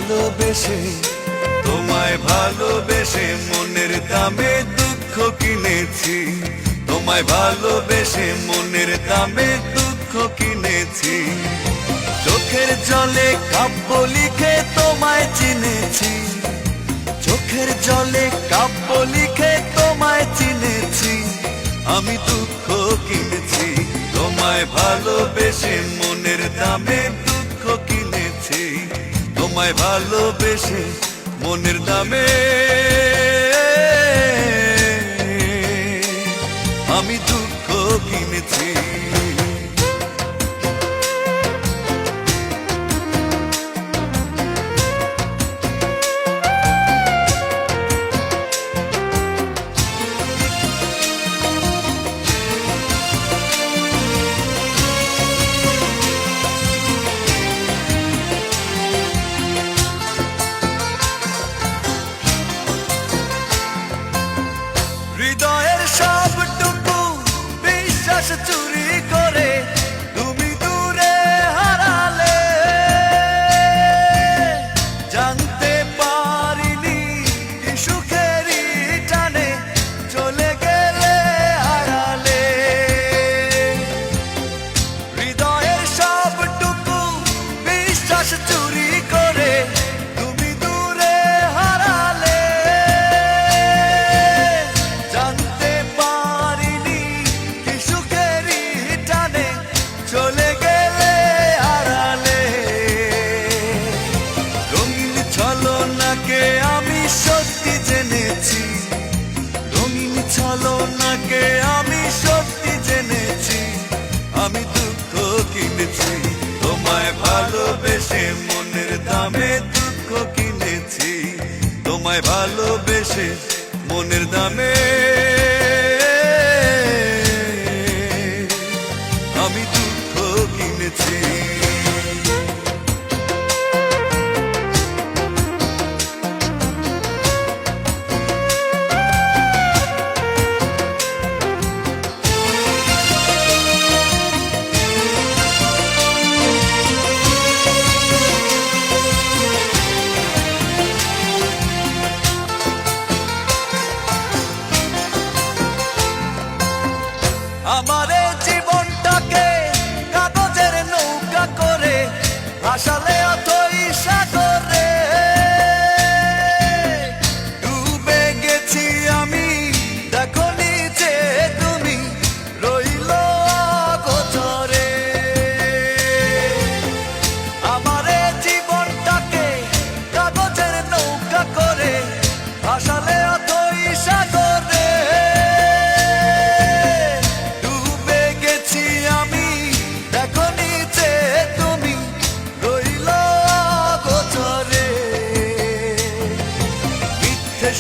ভালোবেসে, তোমায় ভালোবেসে মনের দামে দুঃখ কিনেছি। তোমায় ভালোবেসে মনের দামে দুঃখ কিনেছি। চোখের জলে কাব্য লিখে তোমায় চিনেছি। চোখের জলে কাব্য লিখে তোমায় চিনেছি। আমি দুঃখ কিনেছি। তোমায় ভালোবেসে মনের দামে দুঃখ কিনেছি। তোমায় ভালোবেসে মনের দামে আমি দুঃখ কিনেছি। হৃদয়ের সবটুকু বিশ্বাস চুরি করে তুমি দূরে হারালে। জানতে পারিনি কি সুখেরই টানে চলে গেলে হারালে। হৃদয়ের সবটুকু বিশ্বাস চুরি করে তুমি দূরে হারালে। জানতে পারিনি কি সুখেরই টানে চলে গেলে হারালে। রঙিন ছলনাকে আমি সত্যি জেনেছি। রঙিন ছলনাকে আমি সত্যি জেনেছি। আমি দুঃখ কিনেছি। তোমায় ভালোবেসে মনের দামে দুঃখ কিনেছি। তোমায় ভালোবেসে মনের দামে আমি দুঃখ কিনেছি। আমার জীবনটাকে কাগজের নৌকা করে ভাসালে অথই সাগরে। ডুবে গেছি আমি, দেখো নিচে তুমি রইল অগোচরে। আমার জীবনটাকে কাগজের নৌকা করে ভাসালে অথই সাগরে।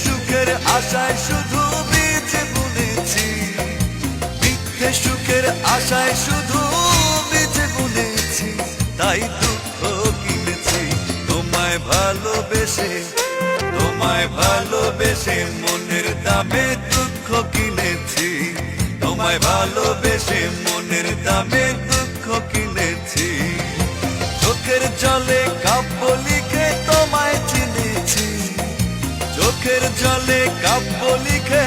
সুখের আশায় শুধু বীজ বুনেছি। মিথ্যে সুখের আশায় শুধু বীজ বুনেছি। তাই দুঃখ কিনেছি। তোমায় ভালোবেসে, তোমায় ভালোবেসে মনের দামে দুঃখ কিনেছি। তোমায় ভালোবেসে মনের দামে দুঃখ কিনেছি। চোখের জলে কাব্য লিখে তোমায় চিনেছি। চোখের জলে কাব্য লিখে